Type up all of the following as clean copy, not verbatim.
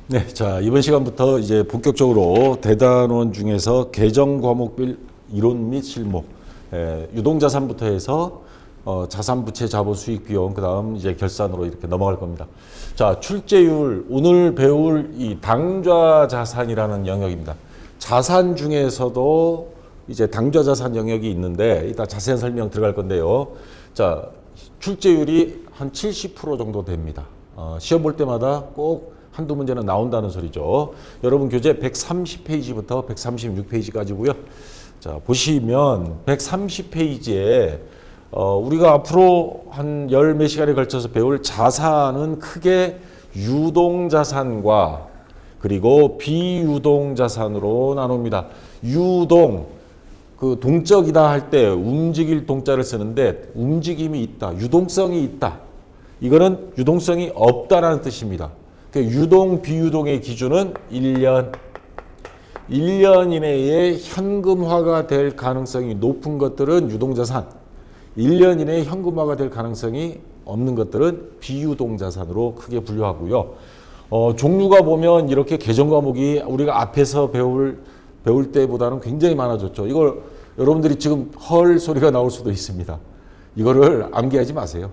네, 자, 이번 시간부터 이제 본격적으로 대단원 중에서 계정 과목별 이론 및 실무, 유동자산부터 해서 자산, 부채, 자본, 수익, 비용, 그 다음 이제 결산으로 이렇게 넘어갈 겁니다. 자, 출제율, 오늘 배울 이 당좌 자산이라는 영역입니다. 자산 중에서도 이제 당좌 자산 영역이 있는데 이따 자세한 설명 들어갈 건데요. 자, 출제율이 한 70% 정도 됩니다. 시험 볼 때마다 꼭 한두 문제는 나온다는 소리죠. 여러분 교재 130페이지부터 136페이지까지고요. 자, 보시면 130페이지에 우리가 앞으로 한 열 몇 시간에 걸쳐서 배울 자산은 크게 유동자산과 그리고 비유동자산으로 나눕니다. 유동, 그 동적이다 할 때 움직일 동자를 쓰는데 움직임이 있다, 유동성이 있다. 이거는 유동성이 없다라는 뜻입니다. 유동, 비유동의 기준은 1년. 1년 이내에 현금화가 될 가능성이 높은 것들은 유동자산. 1년 이내에 현금화가 될 가능성이 없는 것들은 비유동자산으로 크게 분류하고요. 종류가 보면 이렇게 계정 과목이 우리가 앞에서 배울 때보다는 굉장히 많아졌죠. 이걸 여러분들이 지금 헐 소리가 나올 수도 있습니다. 이거를 암기하지 마세요.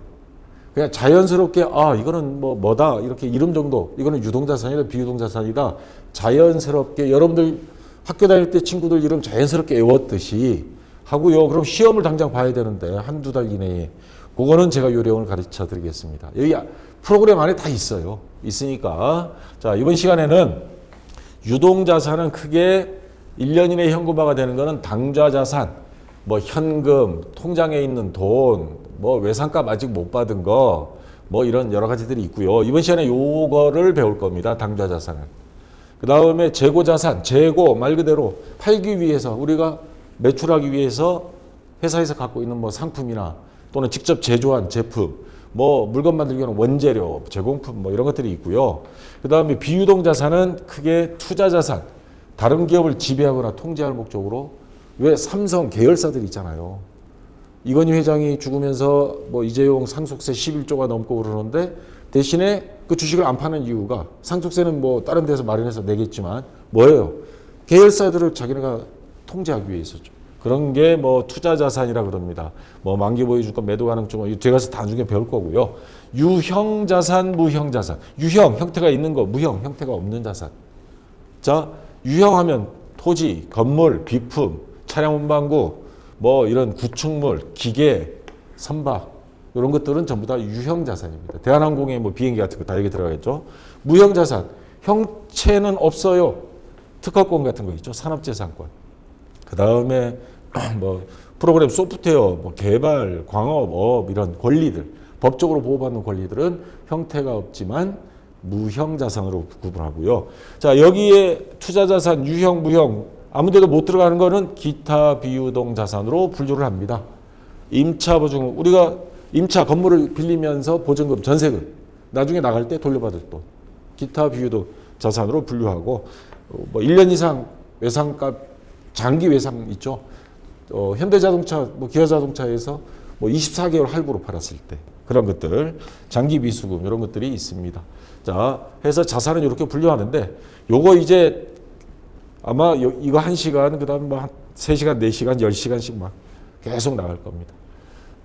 그냥 자연스럽게 이거는 뭐다 이렇게 이름 정도, 이거는 유동자산이다 비유동자산이다 자연스럽게 여러분들 학교 다닐 때 친구들 이름 자연스럽게 외웠듯이 하고요. 그럼 시험을 당장 봐야 되는데 한두 달 이내에 그거는 제가 요령을 가르쳐 드리겠습니다. 여기 프로그램 안에 다 있어요. 있으니까 자, 이번 시간에는 유동자산은 크게 1년 이내에 현금화가 되는 거는 당좌자산, 뭐 현금, 통장에 있는 돈, 뭐 외상값 아직 못 받은 거, 뭐 이런 여러 가지들이 있고요. 이번 시간에 요거를 배울 겁니다. 당좌자산을. 그 다음에 재고자산, 재고 말 그대로 팔기 위해서 우리가 매출하기 위해서 회사에서 갖고 있는 뭐 상품이나 또는 직접 제조한 제품, 뭐 물건 만들기 위한 원재료, 제공품 뭐 이런 것들이 있고요. 그 다음에 비유동자산은 크게 투자자산, 다른 기업을 지배하거나 통제할 목적으로 왜 삼성 계열사들 있잖아요. 이건희 회장이 죽으면서 뭐 이재용 상속세 11조가 넘고 그러는데 대신에 그 주식을 안 파는 이유가 상속세는 뭐 다른 데서 마련해서 내겠지만 뭐예요? 계열사들을 자기네가 통제하기 위해서죠. 그런 게 뭐 투자자산이라 그럽니다. 뭐 만기 보여주권 매도 가능증 제가 나중에 배울 거고요. 유형자산, 무형자산. 유형 형태가 있는 거, 무형 형태가 없는 자산. 자, 유형하면 토지, 건물, 비품, 차량 운반구, 뭐 이런 구축물, 기계, 선박 이런 것들은 전부 다 유형자산입니다. 대한항공의 뭐 비행기 같은 거 다 여기 들어가겠죠. 무형자산, 형체는 없어요. 특허권 같은 거 있죠. 산업재산권. 그 다음에 뭐 프로그램 소프트웨어, 뭐 개발, 광업, 이런 권리들, 법적으로 보호받는 권리들은 형태가 없지만 무형자산으로 구분하고요. 자, 여기에 투자자산, 유형, 무형 아무데도 못 들어가는 거는 기타 비유동 자산으로 분류를 합니다. 임차 보증금, 우리가 임차 건물을 빌리면서 보증금, 전세금, 나중에 나갈 때 돌려받을 돈, 기타 비유동 자산으로 분류하고 뭐 1년 이상 외상값, 장기 외상 있죠. 현대자동차, 뭐 기아자동차에서 뭐 24개월 할부로 팔았을 때 그런 것들, 장기 비수금 이런 것들이 있습니다. 자, 해서 자산은 이렇게 분류하는데 요거 이제 아마 이거 1시간, 그 다음에 뭐 3시간, 4시간, 10시간씩 막 계속 나갈 겁니다.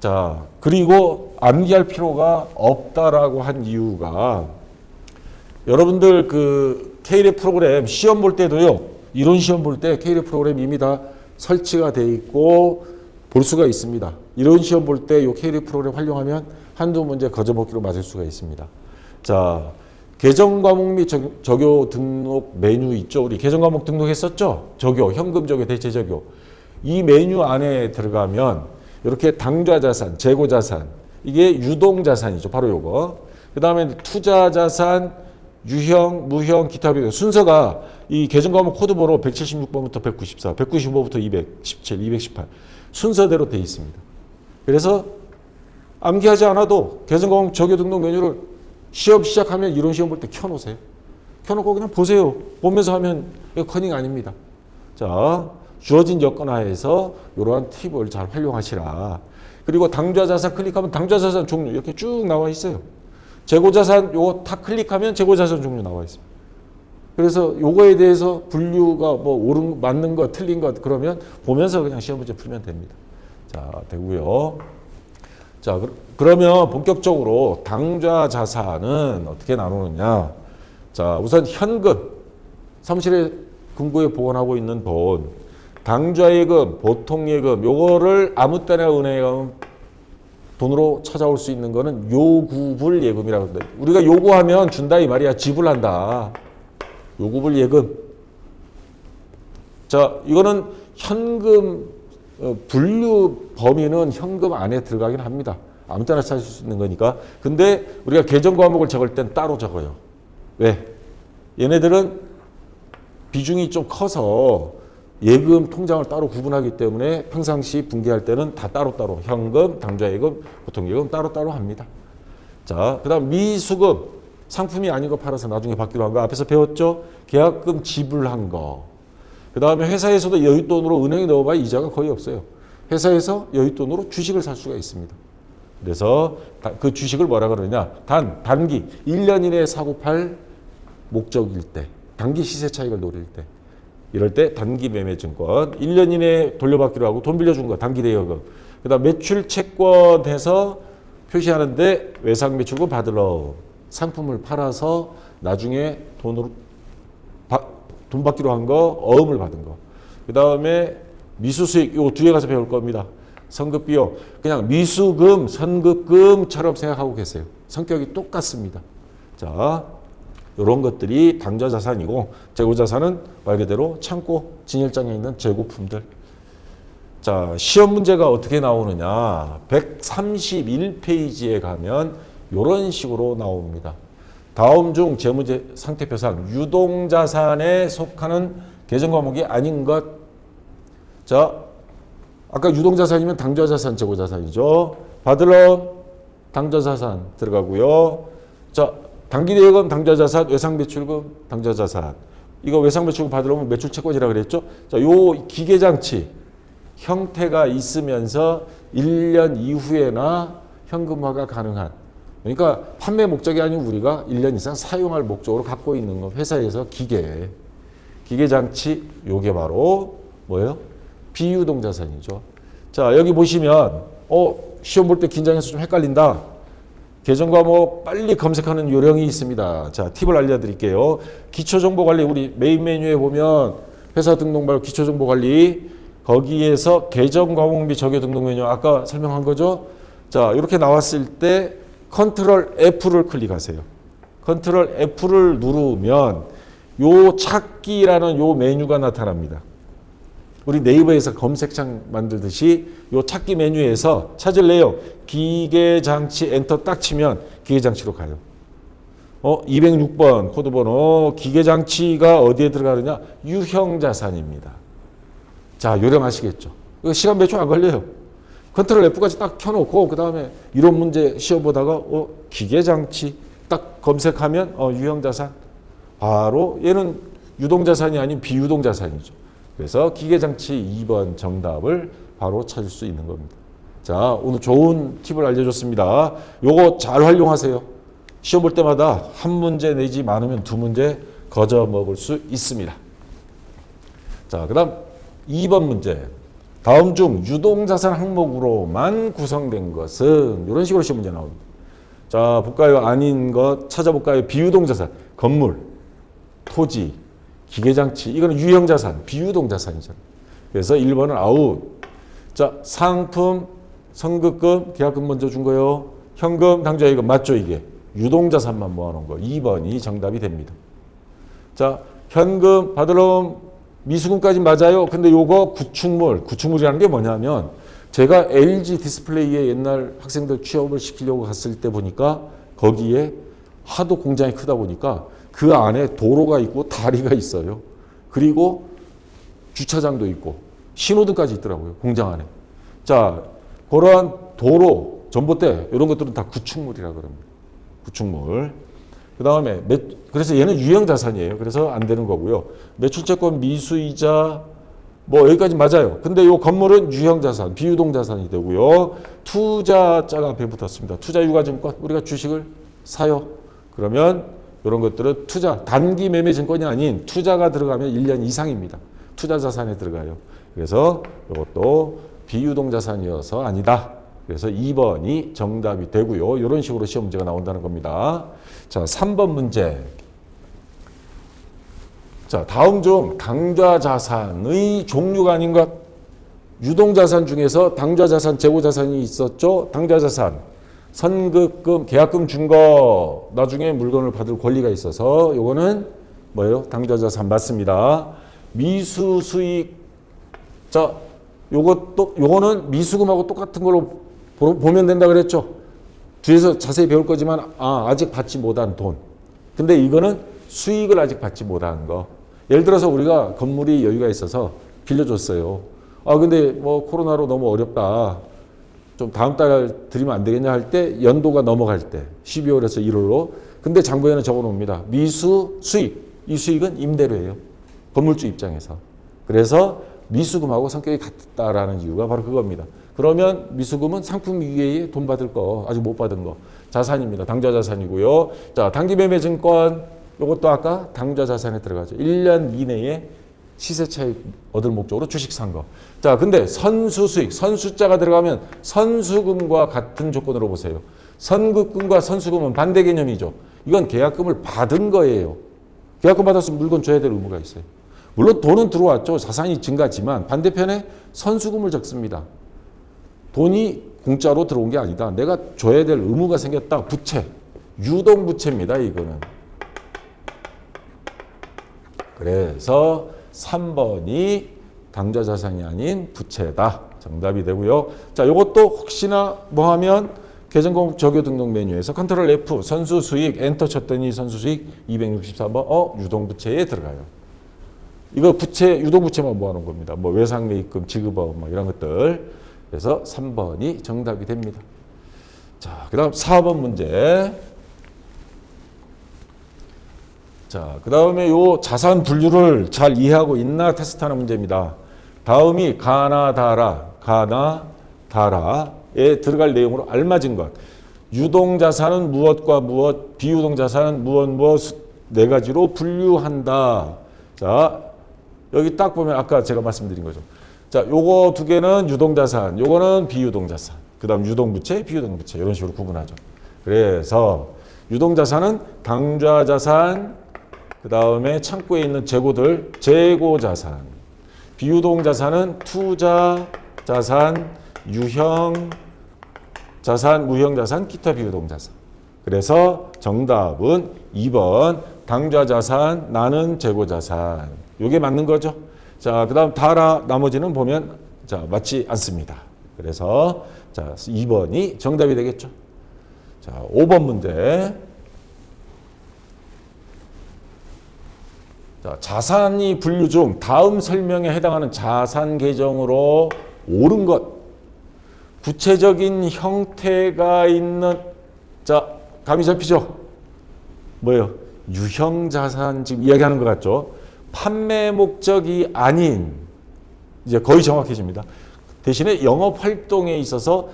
자, 그리고 암기할 필요가 없다라고 한 이유가 여러분들 그 K랩 프로그램 시험 볼 때도요, 이론 시험 볼 때 K랩 프로그램 이미 다 설치가 돼 있고 볼 수가 있습니다. 이론 시험 볼 때 이 K랩 프로그램 활용하면 한두 문제 거저먹기로 맞을 수가 있습니다. 자, 계정 과목 및 적요 등록 메뉴 있죠. 우리 계정 과목 등록했었죠. 적요, 현금 적요, 대체 적요. 이 메뉴 안에 들어가면 이렇게 당좌자산, 재고자산, 이게 유동자산이죠. 바로 요거. 그 다음에 투자자산, 유형, 무형, 기타 비용. 순서가 이 계정 과목 코드 번호 176번부터 194, 195부터 217, 218 순서대로 돼 있습니다. 그래서 암기하지 않아도 계정 과목 적요 등록 메뉴를 시험 시작하면 이론 시험 볼 때 켜놓으세요. 켜놓고 그냥 보세요. 보면서 하면 이거 커닝 아닙니다. 자, 주어진 여건 하에서 이러한 팁을 잘 활용하시라. 그리고 당좌자산 클릭하면 당좌자산 종류 이렇게 쭉 나와 있어요. 재고자산 요거 다 클릭하면 재고자산 종류 나와 있습니다. 그래서 요거에 대해서 분류가 뭐 옳은, 맞는 것, 틀린 것 그러면 보면서 그냥 시험 문제 풀면 됩니다. 자, 되고요. 자, 그러면 본격적으로 당좌 자산은 어떻게 나누느냐? 자, 우선 현금, 사무실에 금고에 보관하고 있는 돈, 당좌예금, 보통예금, 요거를 아무 때나 은행에 가면 돈으로 찾아올 수 있는 거는 요구불 예금이라고 합니다. 우리가 요구하면 준다 이 말이야. 지불한다. 요구불 예금. 자, 이거는 현금 분류 범위는 현금 안에 들어가긴 합니다. 아무 때나 찾을 수 있는 거니까. 근데 우리가 계정 과목을 적을 땐 따로 적어요. 왜? 얘네들은 비중이 좀 커서 예금 통장을 따로 구분하기 때문에 평상시 분기할 때는 다 따로따로 현금, 당좌예금, 보통예금 따로따로 합니다. 자, 그 다음 미수금, 상품이 아닌 거 팔아서 나중에 받기로 한 거 앞에서 배웠죠? 계약금 지불한 거. 그 다음에 회사에서도 여윳돈으로 은행에 넣어봐야 이자가 거의 없어요. 회사에서 여윳돈으로 주식을 살 수가 있습니다. 그래서 그 주식을 뭐라 그러냐? 단기 1년 이내에 사고 팔 목적일 때, 단기 시세 차익을 노릴 때, 이럴 때 단기 매매증권 1년 이내에 돌려받기로 하고 돈 빌려준 거 단기 대여금. 그 다음 매출 채권해서 표시하는데 외상 매출금 받으러 상품을 팔아서 나중에 돈 받기로 한 거, 어음을 받은 거. 그 다음에 미수수익, 요 뒤에 가서 배울 겁니다. 선급비용, 그냥 미수금, 선급금처럼 생각하고 계세요. 성격이 똑같습니다. 자, 이런 것들이 당좌자산이고, 재고자산은 말 그대로 창고, 진열장에 있는 재고품들. 자, 시험 문제가 어떻게 나오느냐. 131페이지에 가면 이런 식으로 나옵니다. 다음 중 재무제 상태표상 유동자산에 속하는 계정 과목이 아닌 것. 자, 아까 유동자산이면 당좌자산, 재고자산이죠. 받으러 당좌자산 들어가고요. 자, 단기대여금 당좌자산, 외상매출금 당좌자산. 이거 외상매출금 받으려면 매출채권이라 그랬죠. 자, 요 기계장치 형태가 있으면서 1년 이후에나 현금화가 가능한. 그러니까 판매 목적이 아닌 우리가 1년 이상 사용할 목적으로 갖고 있는 거. 회사에서 기계장치, 요게 바로 뭐예요? 비유동자산이죠. 자, 여기 보시면 시험 볼 때 긴장해서 좀 헷갈린다. 계정 과목 빨리 검색하는 요령이 있습니다. 자, 팁을 알려드릴게요. 기초정보관리, 우리 메인 메뉴에 보면 회사 등록말 기초정보관리, 거기에서 계정 과목 및 적용 등록 메뉴 아까 설명한 거죠. 자, 이렇게 나왔을 때 컨트롤 F를 클릭하세요. 컨트롤 F를 누르면 요 찾기라는 요 메뉴가 나타납니다. 우리 네이버에서 검색창 만들듯이 요 찾기 메뉴에서 찾을 내용 기계장치 엔터 딱 치면 기계장치로 가요. 206번 코드번호 기계장치가 어디에 들어가느냐? 유형자산입니다. 자, 요령하시겠죠? 이거 시간 몇 초 안 걸려요. 컨트롤 F까지 딱 켜놓고 그 다음에 이런 문제 시험 보다가 기계장치 딱 검색하면 유형자산. 바로 얘는 유동자산이 아닌 비유동자산이죠. 그래서 기계장치 2번 정답을 바로 찾을 수 있는 겁니다. 자, 오늘 좋은 팁을 알려줬습니다. 요거 잘 활용하세요. 시험 볼 때마다 한 문제 내지 많으면 두 문제 거저 먹을 수 있습니다. 자, 그 다음 2번 문제. 다음 중 유동자산 항목으로만 구성된 것은 이런 식으로 시험 문제 나옵니다. 자, 볼까요? 아닌 것 찾아볼까요? 비유동자산, 건물, 토지, 기계장치, 이거는 유형자산, 비유동자산이잖아요. 그래서 1번은 아웃. 자, 상품, 선급금, 계약금 먼저 준 거요. 현금, 당좌예금 맞죠 이게? 유동자산만 모아놓은 거. 2번이 정답이 됩니다. 자, 현금 받으러 미수금까지 맞아요. 근데 요거 구축물이라는 게 뭐냐면 제가 LG 디스플레이에 옛날 학생들 취업을 시키려고 갔을 때 보니까 거기에 하도 공장이 크다 보니까 그 안에 도로가 있고 다리가 있어요. 그리고 주차장도 있고 신호등까지 있더라고요. 공장 안에. 자, 그러한 도로, 전봇대 이런 것들은 다 구축물이라 그럽니다. 구축물. 그 다음에 그래서 얘는 유형자산이에요. 그래서 안 되는 거고요. 매출채권 미수이자 뭐 여기까지 맞아요. 근데 이 건물은 유형자산, 비유동자산이 되고요. 투자자가 앞에 붙었습니다. 투자유가증권 우리가 주식을 사요. 그러면 이런 것들은 투자, 단기 매매 증권이 아닌 투자가 들어가면 1년 이상입니다. 투자 자산에 들어가요. 그래서 이것도 비유동 자산이어서 아니다. 그래서 2번이 정답이 되고요. 이런 식으로 시험 문제가 나온다는 겁니다. 자, 3번 문제. 자, 다음 중 당좌 자산의 종류가 아닌 것. 유동 자산 중에서 당좌 자산, 재고 자산이 있었죠. 당좌 자산. 선급금, 계약금 준 거 나중에 물건을 받을 권리가 있어서 요거는 뭐예요? 당좌 자산 맞습니다. 미수 수익. 자, 요거는 미수금하고 똑같은 걸로 보면 된다 그랬죠. 뒤에서 자세히 배울 거지만 아직 받지 못한 돈. 근데 이거는 수익을 아직 받지 못한 거. 예를 들어서 우리가 건물이 여유가 있어서 빌려줬어요. 근데 뭐 코로나로 너무 어렵다. 좀 다음 달 드리면 안 되겠냐 할 때 연도가 넘어갈 때 12월에서 1월로. 근데 장부에는 적어놓습니다. 미수 수익. 이 수익은 임대료예요. 건물주 입장에서. 그래서 미수금하고 성격이 같다라는 이유가 바로 그겁니다. 그러면 미수금은 상품 이외에 돈 받을 거, 아직 못 받은 거 자산입니다. 당좌 자산이고요. 자, 단기 매매 증권 이것도 아까 당좌 자산에 들어가죠. 1년 이내에 시세 차익 얻을 목적으로 주식 산 거. 자, 근데 선수 수익, 선수자가 들어가면 선수금과 같은 조건으로 보세요. 선급금과 선수금은 반대 개념이죠. 이건 계약금을 받은 거예요. 계약금 받았으면 물건 줘야 될 의무가 있어요. 물론 돈은 들어왔죠. 자산이 증가지만 반대편에 선수금을 적습니다. 돈이 공짜로 들어온 게 아니다. 내가 줘야 될 의무가 생겼다. 부채. 유동부채입니다. 이거는. 그래서 3번이 당좌 자산이 아닌 부채다. 정답이 되고요. 자, 이것도 혹시나 뭐 하면 계정공급 적용 등록 메뉴에서 컨트롤 F 선수 수익 엔터 쳤더니 선수 수익 264번 유동부채에 들어가요. 이거 부채 유동부채만 모아놓은 겁니다. 뭐 외상매입금 지급업 뭐 이런 것들. 그래서 3번이 정답이 됩니다. 자, 그다음 4번 문제. 자, 그 다음에 요 자산 분류를 잘 이해하고 있나 테스트하는 문제입니다. 다음이 가나다라에 들어갈 내용으로 알맞은 것. 유동자산은 무엇과 무엇, 비유동자산은 무엇 네 가지로 분류한다. 자, 여기 딱 보면 아까 제가 말씀드린 거죠. 자, 요거 두 개는 유동자산, 요거는 비유동자산. 그 다음 유동부채, 비유동부채 이런 식으로 구분하죠. 그래서 유동자산은 당좌자산, 그 다음에 창고에 있는 재고들, 재고자산. 비유동자산은 투자자산, 유형자산, 무형자산, 기타 비유동자산. 그래서 정답은 2번 당좌자산, 나는 재고자산. 이게 맞는 거죠. 자, 그 다음 나머지는 보면 자 맞지 않습니다. 그래서 자 2번이 정답이 되겠죠. 자, 5번 문제. 자, 자산이 분류 중 다음 설명에 해당하는 자산 계정으로 옳은 것. 구체적인 형태가 있는, 자, 감이 잡히죠? 뭐예요? 유형자산 지금 이야기하는 것 같죠? 판매 목적이 아닌, 이제 거의 정확해집니다. 대신에 영업 활동에 있어서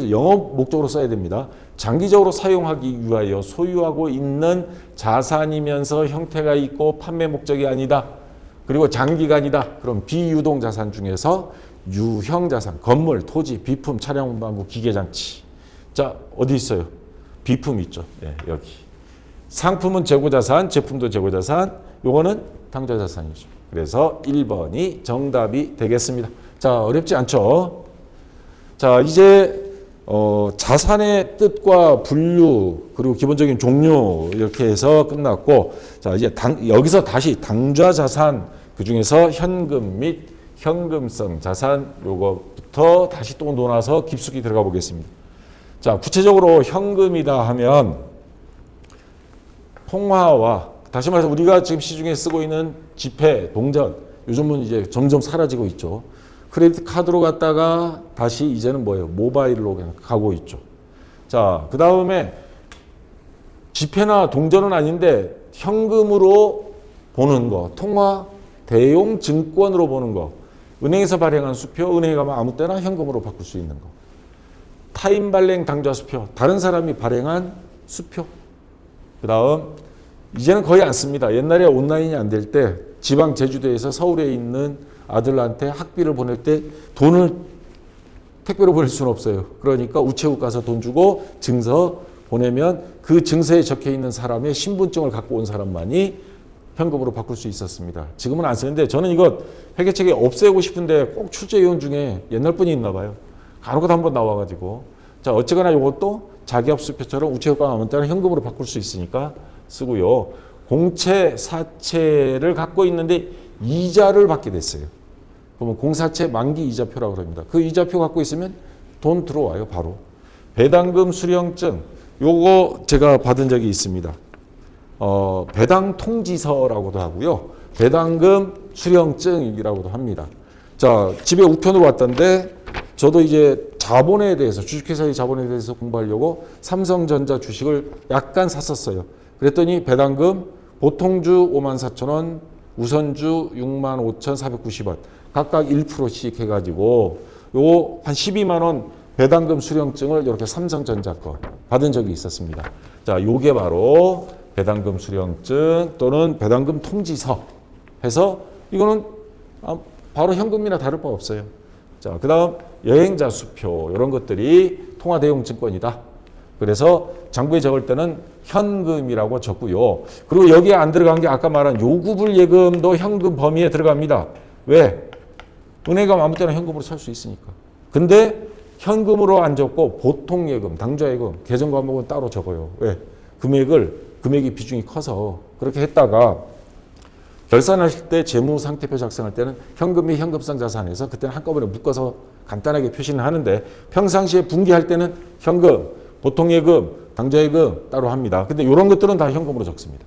영업 목적으로 써야 됩니다. 장기적으로 사용하기 위하여 소유하고 있는 자산이면서 형태가 있고 판매 목적이 아니다. 그리고 장기간이다. 그럼 비유동자산 중에서 유형자산, 건물, 토지, 비품, 차량, 운반부, 기계장치. 자, 어디 있어요? 비품 있죠. 네, 여기. 상품은 재고자산, 제품도 재고자산. 요거는 당좌자산이죠. 그래서 1번이 정답이 되겠습니다. 자, 어렵지 않죠? 자, 이제 자산의 뜻과 분류 그리고 기본적인 종류 이렇게 해서 끝났고, 자, 이제 여기서 다시 당좌자산 그중에서 현금 및 현금성 자산 요거부터 다시 또 논아서 깊숙이 들어가 보겠습니다. 자, 구체적으로 현금이다 하면 통화와, 다시 말해서 우리가 지금 시중에 쓰고 있는 지폐, 동전, 요즘은 이제 점점 사라지고 있죠. 크레디트 카드로 갔다가 다시 이제는 뭐예요? 모바일로 그냥 가고 있죠. 자, 그 다음에 지폐나 동전은 아닌데 현금으로 보는 거, 통화, 대용 증권으로 보는 거, 은행에서 발행한 수표, 은행에 가면 아무 때나 현금으로 바꿀 수 있는 거. 타인 발행 당좌 수표, 다른 사람이 발행한 수표. 그 다음 이제는 거의 안 씁니다. 옛날에 온라인이 안 될 때 지방 제주도에서 서울에 있는 아들한테 학비를 보낼 때 돈을 택배로 보낼 수는 없어요. 그러니까 우체국 가서 돈 주고 증서 보내면 그 증서에 적혀 있는 사람의 신분증을 갖고 온 사람만이 현금으로 바꿀 수 있었습니다. 지금은 안 쓰는데 저는 이거 회계책에 없애고 싶은데 꼭 출제위원 중에 옛날 분이 있나 봐요. 간혹 한번 나와가지고 자 어쨌거나 이것도 자기업 수표처럼 우체국가 나오면 때는 현금으로 바꿀 수 있으니까 쓰고요. 공채, 사채를 갖고 있는데 이자를 받게 됐어요. 그러면 공사채 만기 이자표라고 합니다. 그 이자표 갖고 있으면 돈 들어와요, 바로. 배당금 수령증, 요거 제가 받은 적이 있습니다. 배당 통지서라고도 하고요. 배당금 수령증이라고도 합니다. 자, 집에 우편으로 왔던데 저도 이제 자본에 대해서, 주식회사의 자본에 대해서 공부하려고 삼성전자 주식을 약간 샀었어요. 그랬더니 배당금 보통주 54,000원, 우선주 65,490원 각각 1%씩 해가지고 요 한 12만 원 배당금 수령증을 이렇게 삼성전자 거 받은 적이 있었습니다. 자, 요게 바로 배당금 수령증 또는 배당금 통지서 해서 이거는 바로 현금이나 다를 바 없어요. 자, 그다음 여행자 수표 이런 것들이 통화대용증권이다. 그래서 장부에 적을 때는 현금이라고 적고요. 그리고 여기에 안 들어간 게 아까 말한 요구불 예금도 현금 범위에 들어갑니다. 왜? 은행 가면 아무 때나 현금으로 살 수 있으니까. 근데 현금으로 안 적고 보통 예금, 당좌 예금, 계정 과목은 따로 적어요. 왜? 금액이 비중이 커서 그렇게 했다가 결산하실 때 재무상태표 작성할 때는 현금 및 현금성 자산에서 그때는 한꺼번에 묶어서 간단하게 표시는 하는데 평상시에 분기할 때는 현금, 보통 예금, 당좌 예금 따로 합니다. 근데 이런 것들은 다 현금으로 적습니다.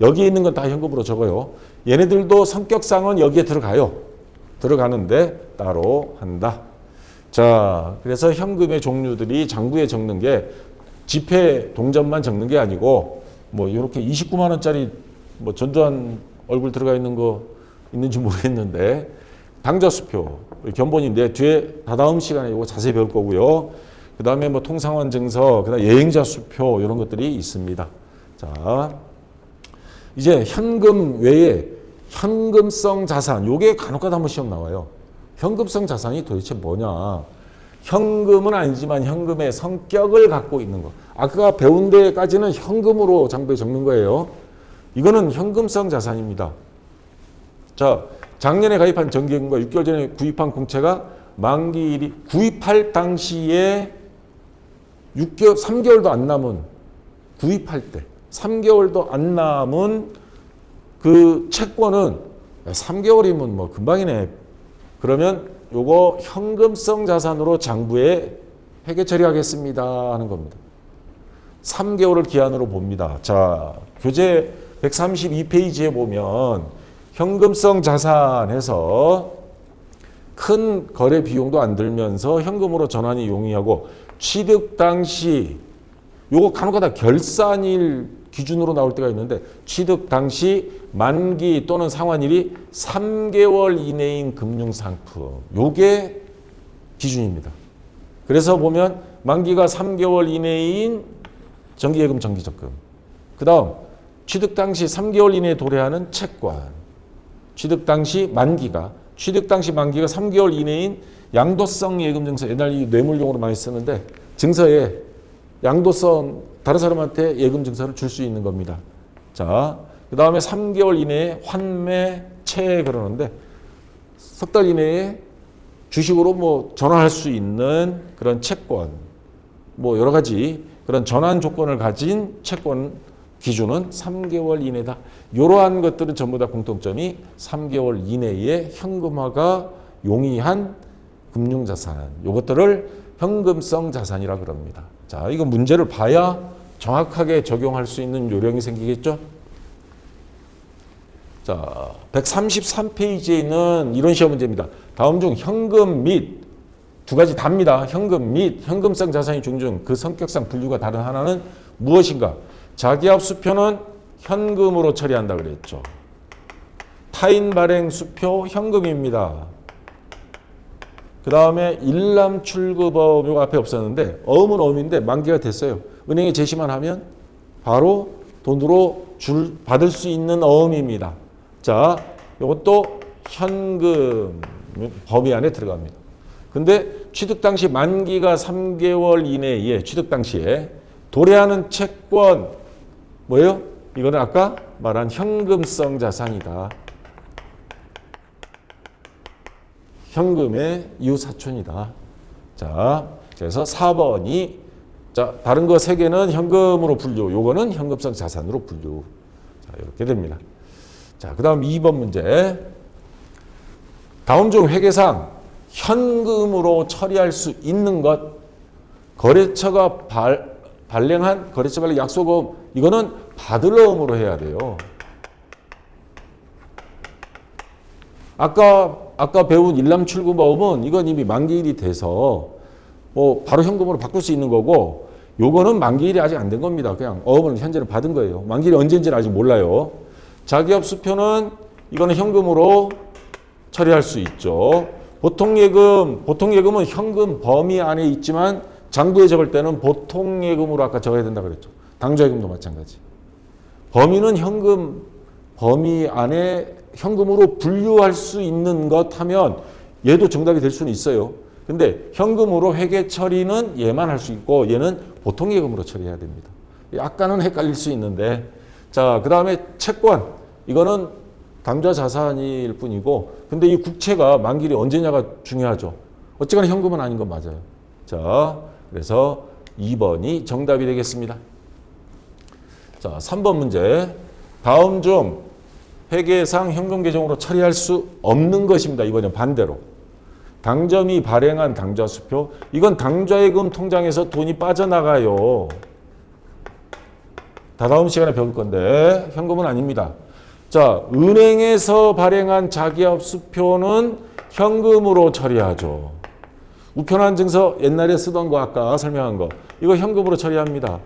여기에 있는 건 다 현금으로 적어요. 얘네들도 성격상은 여기에 들어가는데 따로 한다. 자, 그래서 현금의 종류들이 장부에 적는 게 지폐 동전만 적는 게 아니고 뭐 이렇게 29만 원짜리 뭐 전두환 얼굴 들어가 있는 거 있는지 모르겠는데 당좌 수표 견본인데 뒤에 다다음 시간에 이거 자세히 배울 거고요. 그 다음에 뭐 통상환 증서, 그다음 여행자 수표 이런 것들이 있습니다. 자, 이제 현금 외에 현금성 자산, 요게 간혹가다 한번 시험 나와요. 현금성 자산이 도대체 뭐냐? 현금은 아니지만 현금의 성격을 갖고 있는 것. 아까 배운 데까지는 현금으로 장부에 적는 거예요. 이거는 현금성 자산입니다. 자, 작년에 가입한 정기예금과 6개월 전에 구입한 공채가 만기일이 구입할 당시에 3개월도 안 남은 구입할 때 3개월도 안 남은 그 채권은 3개월이면 뭐 금방이네. 그러면 요거 현금성 자산으로 장부에 회계 처리하겠습니다 하는 겁니다. 3개월을 기한으로 봅니다. 자, 교재 132페이지에 보면 현금성 자산에서 큰 거래 비용도 안 들면서 현금으로 전환이 용이하고 취득 당시 요거 간혹가다 결산일 기준으로 나올 때가 있는데 취득 당시 만기 또는 상환일이 3개월 이내인 금융상품 요게 기준입니다. 그래서 보면 만기가 3개월 이내인 정기예금, 정기적금 그 다음 취득 당시 3개월 이내에 도래하는 채권 취득 당시 만기가 3개월 이내인 양도성 예금 증서 옛날 이 뇌물용으로 많이 쓰는데 증서에 양도성 다른 사람한테 예금 증서를 줄 수 있는 겁니다. 자, 그 다음에 3개월 이내에 환매채 그러는데 석 달 이내에 주식으로 뭐 전환할 수 있는 그런 채권 뭐 여러 가지 그런 전환 조건을 가진 채권 기준은 3개월 이내다. 이러한 것들은 전부 다 공통점이 3개월 이내에 현금화가 용이한 금융자산 이것들을 현금성 자산이라 그럽니다. 자, 이거 문제를 봐야 정확하게 적용할 수 있는 요령이 생기겠죠? 자, 133페이지에 있는 이런 시험 문제입니다. 다음 중 현금 및 두 가지 답니다. 현금 및 현금성 자산이 종중 그 성격상 분류가 다른 하나는 무엇인가? 자기합 수표는 현금으로 처리한다 그랬죠. 타인 발행 수표 현금입니다. 그 다음에 일람 출급업 이거 앞에 없었는데 어음은 어음인데 만기가 됐어요. 은행에 제시만 하면 바로 돈으로 받을 수 있는 어음입니다. 자, 이것도 현금 범위 안에 들어갑니다. 근데 취득 당시 만기가 3개월 이내에 취득 당시에 도래하는 채권 뭐예요? 이거는 아까 말한 현금성 자산이다. 현금의 이웃사촌이다. 자, 그래서 4번이 자, 다른 거 3개는 현금으로 분류, 요거는 현금성 자산으로 분류. 자, 이렇게 됩니다. 자, 그 다음 2번 문제. 다음 중 회계상 현금으로 처리할 수 있는 것, 거래처가 발행한 거래처 발행 약속어음, 이거는 받을 어음으로 해야 돼요. 아까 배운 일람출금어음은 이건 이미 만기일이 돼서 뭐 바로 현금으로 바꿀 수 있는 거고, 요거는 만기일이 아직 안 된 겁니다. 그냥 어음은 현재는 받은 거예요. 만기일이 언제인지는 아직 몰라요. 자기업 수표는 이거는 현금으로 처리할 수 있죠. 보통예금은 현금 범위 안에 있지만 장부에 적을 때는 보통예금으로 아까 적어야 된다 그랬죠. 당좌예금도 마찬가지. 범위는 현금 범위 안에 현금으로 분류할 수 있는 것 하면 얘도 정답이 될 수는 있어요. 근데 현금으로 회계 처리는 얘만 할 수 있고 얘는 보통예금으로 처리해야 됩니다. 약간은 헷갈릴 수 있는데, 자, 그 다음에 채권, 이거는 당좌 자산일 뿐이고, 근데 이 국채가 만기일이 언제냐가 중요하죠. 어쨌거나 현금은 아닌 건 맞아요. 자, 그래서 2번이 정답이 되겠습니다. 자, 3번 문제. 다음 중 회계상 현금 계정으로 처리할 수 없는 것입니다. 이번엔 반대로. 당점이 발행한 당좌 수표, 이건 당좌예금 통장에서 돈이 빠져나가요. 다다음 시간에 배울 건데 현금은 아닙니다. 자, 은행에서 발행한 자기업 수표는 현금으로 처리하죠. 우편한 증서 옛날에 쓰던 거 아까 설명한 거, 이거 현금으로 처리합니다.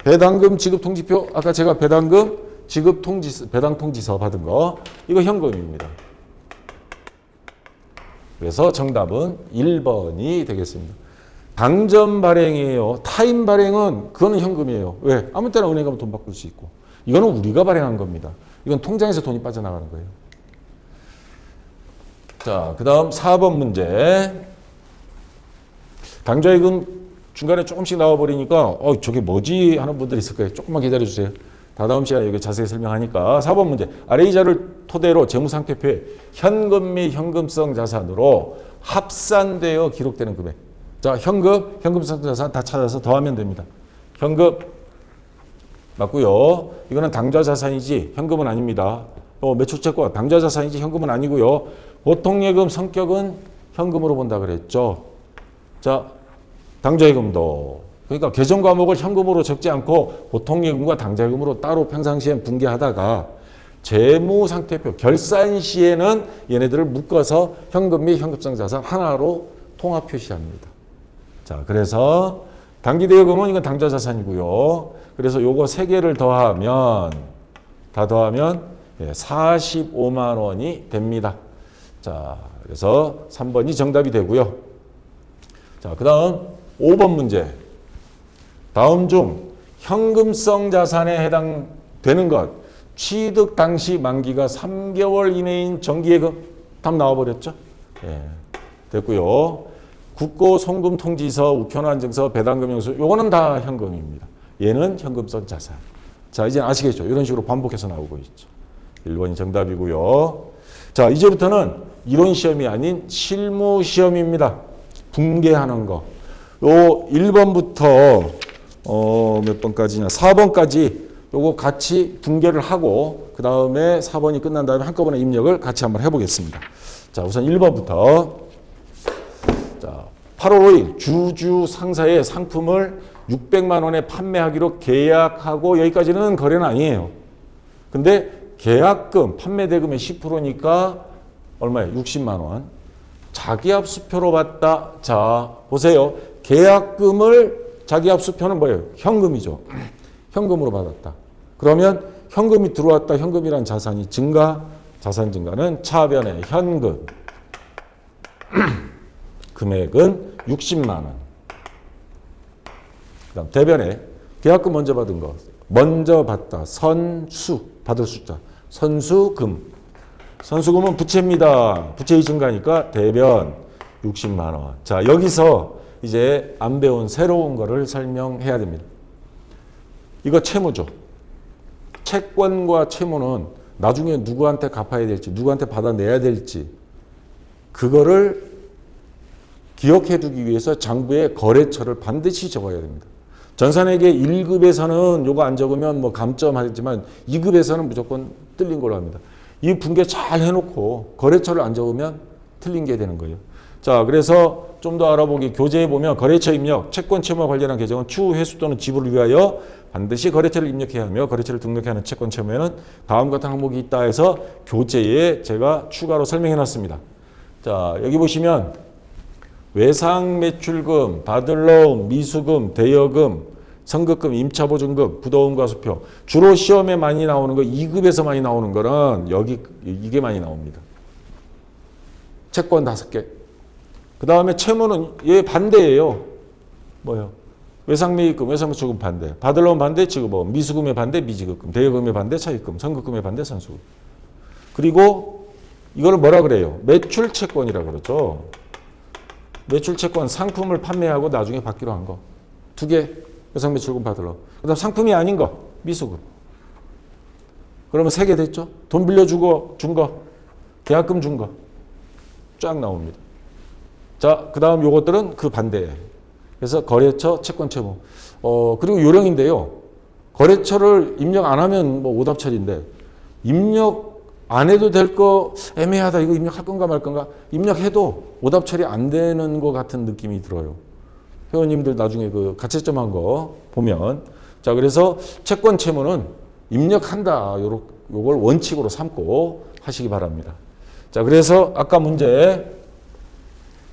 배당금 지급 통지표, 아까 제가 배당금 지급 통지서, 배당 통지서 받은 거, 이거 현금입니다. 그래서 정답은 1번이 되겠습니다. 당점 발행이에요. 타임 발행은 그거는 현금이에요. 왜? 아무 때나 은행 가면 돈 바꿀 수 있고. 이거는 우리가 발행한 겁니다. 이건 통장에서 돈이 빠져나가는 거예요. 자, 그 다음 4번 문제. 당좌예금 중간에 조금씩 나와버리니까 저게 뭐지 하는 분들이 있을 거예요. 조금만 기다려주세요. 다다음 시간에 여기 자세히 설명하니까. 4번 문제. 아래 이 자를 토대로 재무상태표에 현금 및 현금성 자산으로 합산되어 기록되는 금액. 자, 현금, 현금성 자산 다 찾아서 더하면 됩니다. 현금 맞고요. 이거는 당좌 자산이지 현금은 아닙니다. 매출채권 당좌 자산이지 현금은 아니고요. 보통예금 성격은 현금으로 본다 그랬죠. 자, 당좌예금도. 그러니까 계정 과목을 현금으로 적지 않고 보통예금과 당좌예금으로 따로 평상시엔 분개하다가 재무상태표 결산 시에는 얘네들을 묶어서 현금 및 현금성 자산 하나로 통합 표시합니다. 자, 그래서 당기대여금은 이건 당좌 자산이고요. 그래서 요거 3개를 더하면 45만 원이 됩니다. 자, 그래서 3번이 정답이 되고요. 자, 그 다음 5번 문제. 다음 중 현금성 자산에 해당되는 것, 취득 당시 만기가 3개월 이내인 정기예금, 답 나와버렸죠? 예, 됐고요. 국고 송금 통지서, 우편환 증서, 배당금 영수, 요거는 다 현금입니다. 얘는 현금성 자산. 자, 이제 아시겠죠? 이런 식으로 반복해서 나오고 있죠. 1번이 정답이고요. 자, 이제부터는 이론 시험이 아닌 실무 시험입니다. 분개하는 거. 요 1번부터 몇 번까지냐? 4번까지 요거 같이 분개를 하고 그 다음에 4번이 끝난 다음에 한꺼번에 입력을 같이 한번 해보겠습니다. 자, 우선 1번부터. 자, 8월 5일 주주 상사의 상품을 600만 원에 판매하기로 계약하고, 여기까지는 거래는 아니에요. 근데 계약금, 판매 대금의 10%니까 얼마예요? 60만 원. 자기압 수표로 받다. 자, 보세요. 계약금을 자기압 수표는 뭐예요? 현금이죠. 현금으로 받았다. 그러면 현금이 들어왔다. 현금이란 자산이 증가. 자산 증가는 차변의 현금. 금액은 60만 원. 그 다음 대변에 계약금 먼저 받은 거 먼저 받다. 선수. 받을 숫자. 선수금. 선수금은 부채입니다. 부채의 증가니까 대변 60만 원. 자, 여기서 이제 안 배운 새로운 거를 설명해야 됩니다. 이거 채무죠. 채권과 채무는 나중에 누구한테 갚아야 될지, 누구한테 받아내야 될지 그거를 기억해 두기 위해서 장부에 거래처를 반드시 적어야 됩니다. 전산회계 1급에서는 요거 안 적으면 뭐 감점하지만 2급에서는 무조건 틀린 걸로 합니다. 이 분계 잘 해놓고 거래처를 안 적으면 틀린 게 되는 거예요. 자, 그래서 좀 더 알아보기 교재에 보면 거래처 입력, 채권 채무와 관련한 계정은 추후 회수 또는 지불을 위하여 반드시 거래처를 입력해야 하며 거래처를 등록해야 하는 채권 채무에는 다음 같은 항목이 있다 해서 교재에 제가 추가로 설명해 놨습니다. 자, 여기 보시면 외상 매출금, 바들로운, 미수금, 대여금, 선급금, 임차보증금, 부도금과 수표. 주로 시험에 많이 나오는 거 2급에서 많이 나오는 거는 여기 이게 많이 나옵니다. 채권 5개. 그 다음에 채무는 얘 반대예요. 뭐요? 외상매입금, 외상매출금 반대. 바들로운 반대, 지급보험. 미수금의 반대, 미지급금. 대여금의 반대, 차입금. 선급금의 반대, 선수금. 그리고 이거를 뭐라 그래요? 매출채권이라고 그러죠. 매출채권 상품을 판매하고 나중에 받기로 한 거. 2개. 외상매출금 받으러. 그 다음 상품이 아닌 거. 미수금. 그러면 3개 됐죠? 돈 빌려주고 준 거. 계약금 준 거. 쫙 나옵니다. 자, 그 다음 요것들은 그 반대예요. 그래서 거래처, 채권, 채무. 그리고 요령인데요. 거래처를 입력 안 하면 뭐 오답 처리인데 입력 안 해도 될 거 애매하다. 이거 입력할 건가 말 건가. 입력해도 오답 처리 안 되는 것 같은 느낌이 들어요. 회원님들 나중에 그 가채점 한 거 보면. 자, 그래서 채권, 채무는 입력한다. 요걸 원칙으로 삼고 하시기 바랍니다. 자, 그래서 아까 문제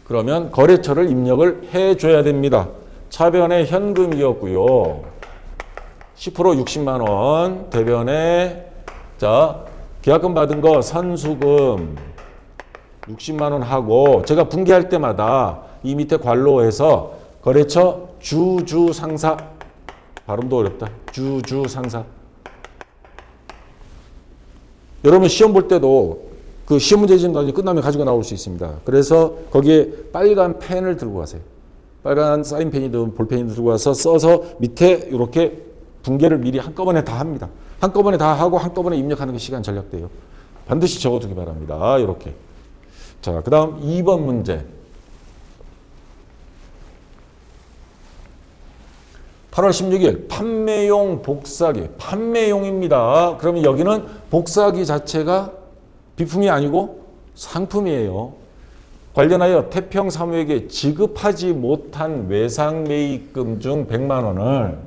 그러면 거래처를 입력을 해줘야 됩니다. 차변에 현금이었고요. 10% 60만 원, 대변에 자 계약금 받은 거 선수금 60만 원 하고 제가 분기할 때마다 이 밑에 괄호해서 거래처 주주상사 발음도 어렵다. 주주상사. 여러분 시험 볼 때도 그 시험 문제집 끝나면 가지고 나올 수 있습니다. 그래서 거기에 빨간 펜을 들고 가세요. 빨간 사인펜이든 볼펜이든 들고 가서 써서 밑에 이렇게 분계를 미리 한꺼번에 다 합니다. 한꺼번에 다 하고 한꺼번에 입력하는 게 시간 절약돼요. 반드시 적어두기 바랍니다. 이렇게. 자, 그 다음 2번 문제. 8월 16일 판매용 복사기. 판매용입니다. 그러면 여기는 복사기 자체가 비품이 아니고 상품이에요. 관련하여 태평사무에게 지급하지 못한 외상매입금 중 100만 원을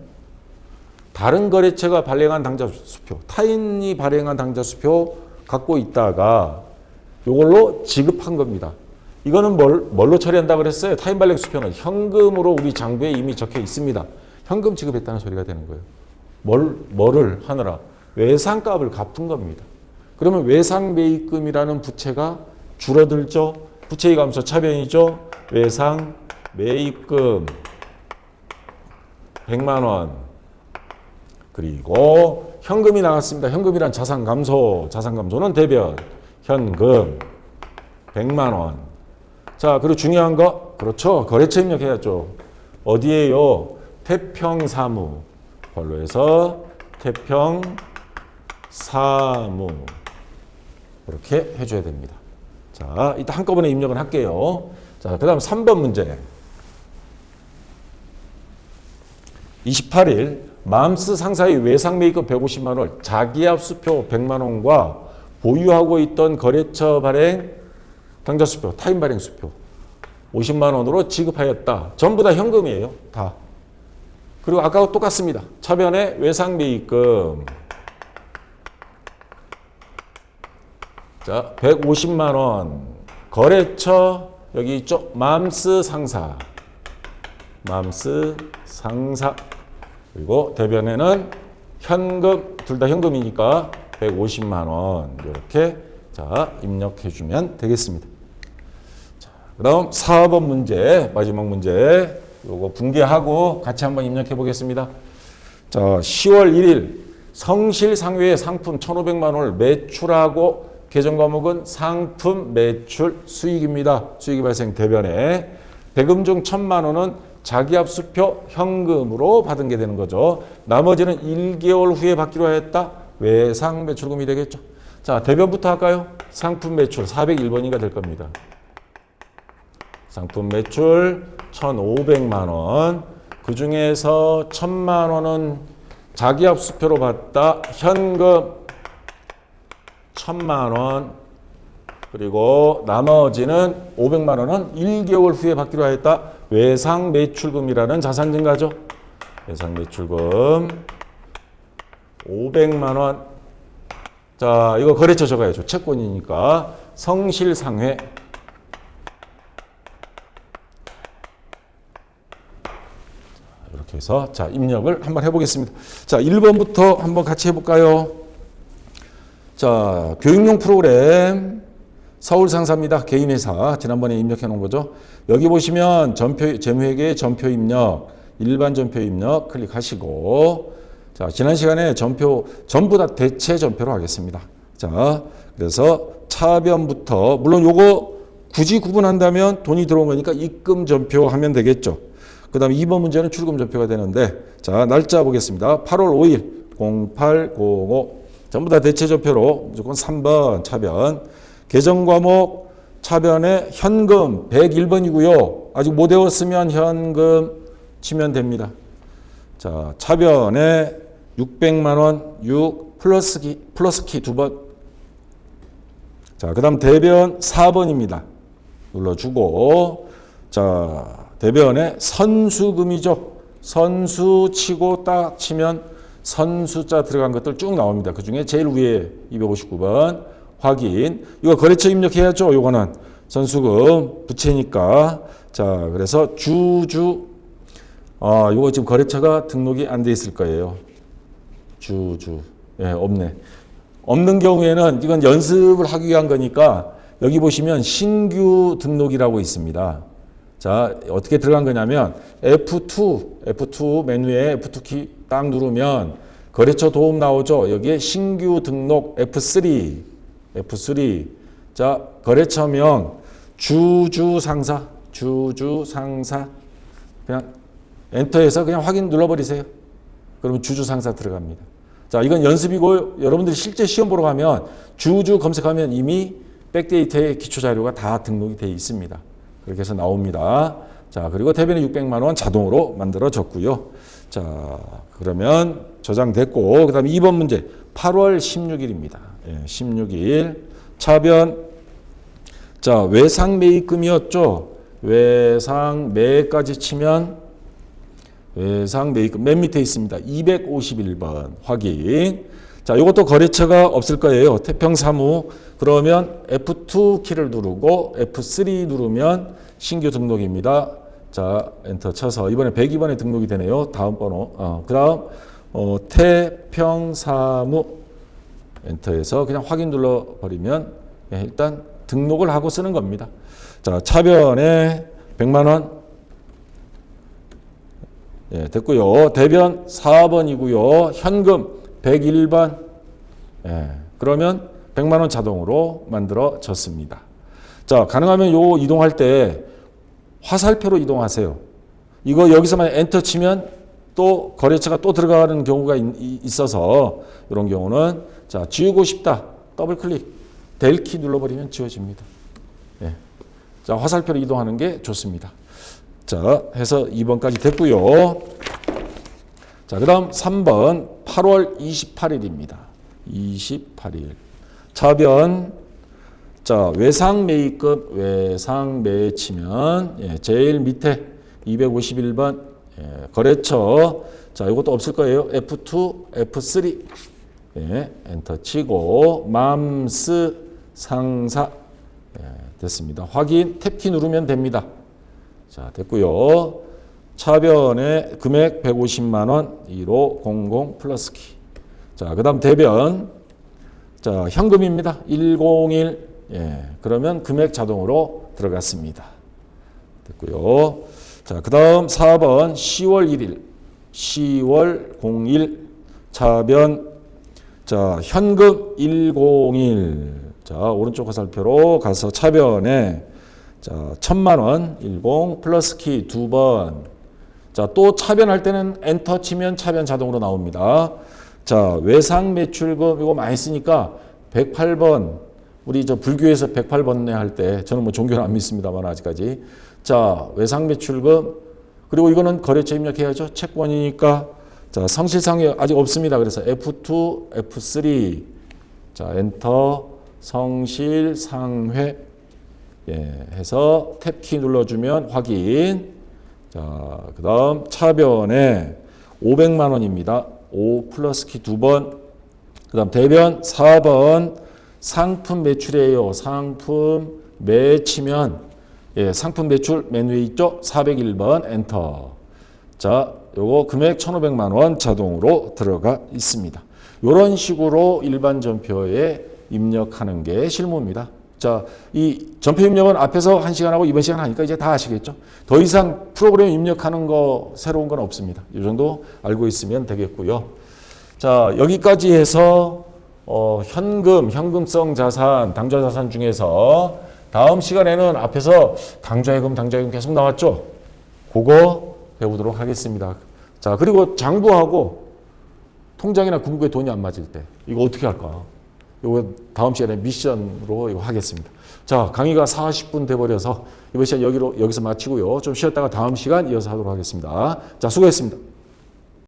다른 거래처가 발행한 당좌수표, 타인이 발행한 당좌수표 갖고 있다가 이걸로 지급한 겁니다. 이거는 뭘로 처리한다고 그랬어요? 타인 발행 수표는 현금으로 우리 장부에 이미 적혀 있습니다. 현금 지급했다는 소리가 되는 거예요. 뭐를 하느라? 외상값을 갚은 겁니다. 그러면 외상매입금이라는 부채가 줄어들죠. 부채의 감소 차변이죠. 외상매입금 100만 원. 그리고 현금이 나왔습니다. 현금이란 자산감소. 자산감소는 대변. 현금 100만 원. 자, 그리고 중요한 거. 그렇죠. 거래처 입력해야죠. 어디에요? 태평사무. 걸로해서 태평사무. 이렇게 해줘야 됩니다. 자, 이따 한꺼번에 입력을 할게요. 자, 그 다음 3번 문제. 28일 맘스 상사의 외상매입금 150만 원, 자기압 수표 100만 원과 보유하고 있던 거래처 발행 당좌수표, 타인 발행 수표 50만 원으로 지급하였다. 전부 다 현금이에요. 다. 그리고 아까와 똑같습니다. 차변에 외상매입금 자, 150만 원. 거래처 여기 있죠? 맘스 상사. 맘스 상사. 그리고 대변에는 현금, 둘 다 현금이니까 150만 원. 이렇게 자, 입력해 주면 되겠습니다. 자, 그다음 4번 문제, 마지막 문제. 요거 분개하고 같이 한번 입력해 보겠습니다. 자, 10월 1일 성실상회의 상품 1,500만 원을 매출하고 계정 과목은 상품 매출 수익입니다. 수익이 발생 대변에 대금 중 1,000만 원은 자기압수표 현금으로 받은 게 되는 거죠. 나머지는 1개월 후에 받기로 했다. 외상 매출금이 되겠죠. 자, 대변부터 할까요? 상품 매출 401번이가 될 겁니다. 상품 매출 1,500만 원. 그 중에서 1,000만 원은 자기압수표로 받다. 현금 1,000만 원. 그리고 나머지는 500만 원은 1개월 후에 받기로 했다. 외상 매출금이라는 자산 증가죠. 외상 매출금 500만 원. 자, 이거 거래처 적어야죠. 채권이니까 성실상회. 이렇게 해서 자, 입력을 한번 해보겠습니다. 자, 1번부터 한번 같이 해볼까요? 자, 교육용 프로그램 서울상사입니다. 개인회사 지난번에 입력해 놓은 거죠. 여기 보시면 전표, 재무회계 전표 입력, 일반 전표 입력 클릭하시고, 자, 지난 시간에 전표 전부 다 대체 전표로 하겠습니다. 자, 그래서 차변부터 물론 요거 굳이 구분한다면 돈이 들어온 거니까 입금 전표 하면 되겠죠. 그 다음에 2번 문제는 출금 전표가 되는데, 자, 날짜 보겠습니다. 8월 5일 0805 전부 다 대체 전표로 무조건 3번 차변. 계정 과목 차변에 현금 101번이고요. 아직 못 외웠으면 현금 치면 됩니다. 자, 차변에 600만 원 6 플러스키 2번. 자, 그 다음 대변 4번입니다. 눌러주고, 자, 대변에 선수금이죠. 선수 치고 딱 치면 선수자 들어간 것들 쭉 나옵니다. 그 중에 제일 위에 259번 확인. 이거 거래처 입력해야죠. 요거는 선수금 부채니까. 자, 그래서 주주. 요거 지금 거래처가 등록이 안 돼 있을 거예요. 주주. 예, 없네. 없는 경우에는 이건 연습을 하기 위한 거니까 여기 보시면 신규 등록이라고 있습니다. 자, 어떻게 들어간 거냐면 F2 메뉴에 F2 키 딱 누르면 거래처 도움 나오죠. 여기에 신규 등록 F3. 자, 거래처명 주주상사. 그냥 엔터해서 그냥 확인 눌러버리세요. 그러면 주주상사 들어갑니다. 자, 이건 연습이고 여러분들이 실제 시험 보러 가면 주주 검색하면 이미 백데이터에 기초자료가 다 등록이 되어 있습니다. 그렇게 해서 나옵니다. 자, 그리고 대변에 600만 원 자동으로 만들어졌고요. 자, 그러면 저장됐고, 그 다음에 2번 문제 8월 16일입니다. 예, 16일 차변. 자, 외상매입금이었죠. 외상매까지 치면 외상매입금 맨 밑에 있습니다. 251번 확인. 자, 이것도 거래처가 없을 거예요. 태평사무. 그러면 F2 키를 누르고 F3 누르면 신규 등록입니다. 자, 엔터 쳐서 이번에 102번에 등록이 되네요. 다음 번호. 그 다음 태평사무 엔터해서 그냥 확인 눌러버리면 일단 등록을 하고 쓰는 겁니다. 자, 차변에 100만 원. 예, 됐고요. 대변 4번이고요. 현금 101번. 예, 그러면 100만 원 자동으로 만들어졌습니다. 자, 가능하면 요 이동할 때 화살표로 이동하세요. 이거 여기서만 엔터 치면 또 거래처가 또 들어가는 경우가 있어서 이런 경우는 자, 지우고 싶다. 더블 클릭. 델 키 눌러버리면 지워집니다. 예. 자, 화살표로 이동하는 게 좋습니다. 자, 해서 2번까지 됐고요. 자, 그 다음 3번 8월 28일입니다. 28일. 차변. 자, 외상매입금, 외상매 치면, 예, 제일 밑에 251번, 예, 거래처. 자, 이것도 없을 거예요. F2, F3. 예, 엔터 치고, 맘스 상사. 예, 됐습니다. 확인, 탭키 누르면 됩니다. 자, 됐고요. 차변에 금액 150만 원, 1500 플러스 키. 자, 그 다음 대변. 자, 현금입니다. 101. 예, 그러면 금액 자동으로 들어갔습니다. 됐고요. 자, 그 다음 4번 10월 1일. 10월 01 차변 자 현금 101 자 오른쪽 화살표로 가서 차변에 자 1000만 원 10 플러스 키 2번 자 또 차변할 때는 엔터 치면 차변 자동으로 나옵니다. 자 외상 매출금 이거 많이 쓰니까 108번 우리 저 불교에서 108번에 할 때 저는 뭐 종교는 안 믿습니다만 아직까지 자 외상 매출금 그리고 이거는 거래처 입력해야죠. 채권이니까 자 성실상이 아직 없습니다. 그래서 F2, F3 자 엔터 성실상회 예, 해서 탭키 눌러주면 확인 자 그다음 차변에 500만 원입니다. 5 플러스 키 2번 그다음 대변 4번 상품 매출이에요. 상품 매치면 예, 상품 매출 맨 위에 있죠. 401번 엔터 자 요거 금액 1,500만 원 자동으로 들어가 있습니다. 이런 식으로 일반 전표에 입력하는 게 실무입니다. 자, 이 전표 입력은 앞에서 1시간 하고 이번 시간 하니까 이제 다 아시겠죠? 더 이상 프로그램 입력하는 거 새로운 건 없습니다. 이 정도 알고 있으면 되겠고요. 자, 여기까지 해서 현금성 자산, 당좌자산 중에서 다음 시간에는 앞에서 당좌예금 계속 나왔죠? 그거 배우도록 하겠습니다. 자, 그리고 장부하고 통장이나 금고에 돈이 안 맞을 때 이거 어떻게 할까? 이거 다음 시간에 미션으로 이거 하겠습니다. 자, 강의가 40분 돼버려서 이번 시간 여기서 마치고요. 좀 쉬었다가 다음 시간 이어서 하도록 하겠습니다. 자, 수고했습니다.